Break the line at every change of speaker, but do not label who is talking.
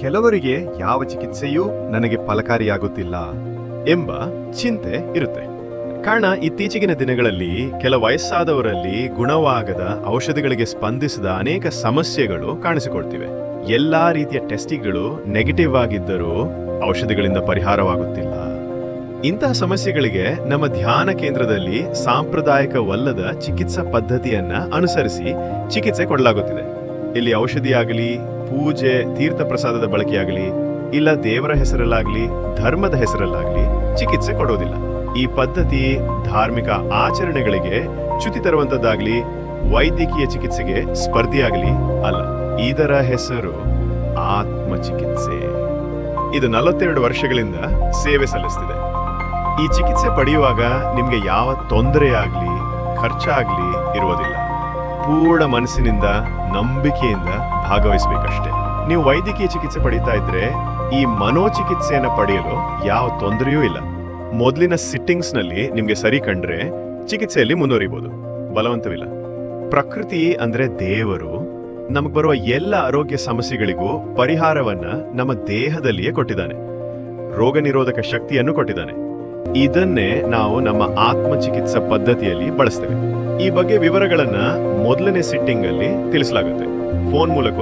ಕೆಲವರಿಗೆ ಯಾವ ಚಿಕಿತ್ಸೆಯೂ ನನಗೆ ಫಲಕಾರಿಯಾಗುತ್ತಿಲ್ಲ ಎಂಬ ಚಿಂತೆ ಇರುತ್ತೆ. ಕಾರಣ ಇತ್ತೀಚಿನ ದಿನಗಳಲ್ಲಿ ಕೆಲ ವಯಸ್ಸಾದವರಲ್ಲಿ ಗುಣವಾಗದ ಔಷಧಿಗಳಿಗೆ ಸ್ಪಂದಿಸಿದ ಅನೇಕ ಸಮಸ್ಯೆಗಳು ಕಾಣಿಸಿಕೊಳ್ತಿವೆ. ಎಲ್ಲಾ ರೀತಿಯ ಟೆಸ್ಟಿಗಳು ನೆಗೆಟಿವ್ ಆಗಿದ್ದರೂ ಔಷಧಿಗಳಿಂದ ಪರಿಹಾರವಾಗುತ್ತಿಲ್ಲ. ಇಂತಹ ಸಮಸ್ಯೆಗಳಿಗೆ ನಮ್ಮ ಧ್ಯಾನ ಕೇಂದ್ರದಲ್ಲಿ ಸಾಂಪ್ರದಾಯಿಕವಲ್ಲದ ಚಿಕಿತ್ಸಾ ಪದ್ಧತಿಯನ್ನ ಅನುಸರಿಸಿ ಚಿಕಿತ್ಸೆ ಕೊಡಲಾಗುತ್ತಿದೆ. ಇಲ್ಲಿ ಔಷಧಿಯಾಗಲಿ, ಪೂಜೆ, ತೀರ್ಥ ಪ್ರಸಾದದ ಬಳಕೆಯಾಗಲಿ, ಇಲ್ಲ ದೇವರ ಹೆಸರಲ್ಲಾಗಲಿ, ಧರ್ಮದ ಹೆಸರಲ್ಲಾಗಲಿ ಚಿಕಿತ್ಸೆ ಕೊಡೋದಿಲ್ಲ. ಈ ಪದ್ಧತಿ ಧಾರ್ಮಿಕ ಆಚರಣೆಗಳಿಗೆ ಚ್ಯುತಿ ತರುವಂತದ್ದಾಗಲಿ, ವೈದ್ಯಕೀಯ ಚಿಕಿತ್ಸೆಗೆ ಸ್ಪರ್ಧಿಯಾಗಲಿ ಅಲ್ಲ. ಇದರ ಹೆಸರು ಆತ್ಮ ಚಿಕಿತ್ಸೆ. ಇದು 42 ವರ್ಷಗಳಿಂದ ಸೇವೆ ಸಲ್ಲಿಸ್ತಿದೆ. ಈ ಚಿಕಿತ್ಸೆ ಪಡೆಯುವಾಗ ನಿಮ್ಗೆ ಯಾವ ತೊಂದರೆಯಾಗ್ಲಿ, ಖರ್ಚಾಗ್ಲಿ ಇರುವುದಿಲ್ಲ. ಪೂರ್ಣ ಮನಸ್ಸಿನಿಂದ, ನಂಬಿಕೆಯಿಂದ ಭಾಗವಹಿಸಬೇಕಷ್ಟೇ. ನೀವು ವೈದ್ಯಕೀಯ ಚಿಕಿತ್ಸೆ ಪಡೀತಾ ಇದ್ರೆ ಈ ಮನೋಚಿಕಿತ್ಸೆಯನ್ನು ಪಡೆಯಲು ಯಾವ ತೊಂದರೆಯೂ ಇಲ್ಲ. ಮೊದಲಿನ ಸಿಟ್ಟಿಂಗ್ಸ್ ನಲ್ಲಿ ನಿಮ್ಗೆ ಸರಿ ಕಂಡ್ರೆ ಚಿಕಿತ್ಸೆಯಲ್ಲಿ ಮುಂದುವರಿಬಹುದು. ಬಲವಂತವಿಲ್ಲ. ಪ್ರಕೃತಿ ಅಂದ್ರೆ ದೇವರು ನಮಗ್ ಬರುವ ಎಲ್ಲ ಆರೋಗ್ಯ ಸಮಸ್ಯೆಗಳಿಗೂ ಪರಿಹಾರವನ್ನ ನಮ್ಮ ದೇಹದಲ್ಲಿಯೇ ಕೊಟ್ಟಿದ್ದಾನೆ. ರೋಗ ನಿರೋಧಕ ಶಕ್ತಿಯನ್ನು ಕೊಟ್ಟಿದ್ದಾನೆ. ಇದನ್ನೇ ನಾವು ನಮ್ಮ ಆತ್ಮ ಚಿಕಿತ್ಸಾ ಪದ್ಧತಿಯಲ್ಲಿ ಬಳಸ್ತೇವೆ. ಈ ಬಗ್ಗೆ ವಿವರಗಳನ್ನ ಮೊದಲನೇ ಸಿಟ್ಟಿಂಗ್ ಅಲ್ಲಿ ತಿಳಿಸಲಾಗುತ್ತೆ. ಫೋನ್ ಮೂಲಕ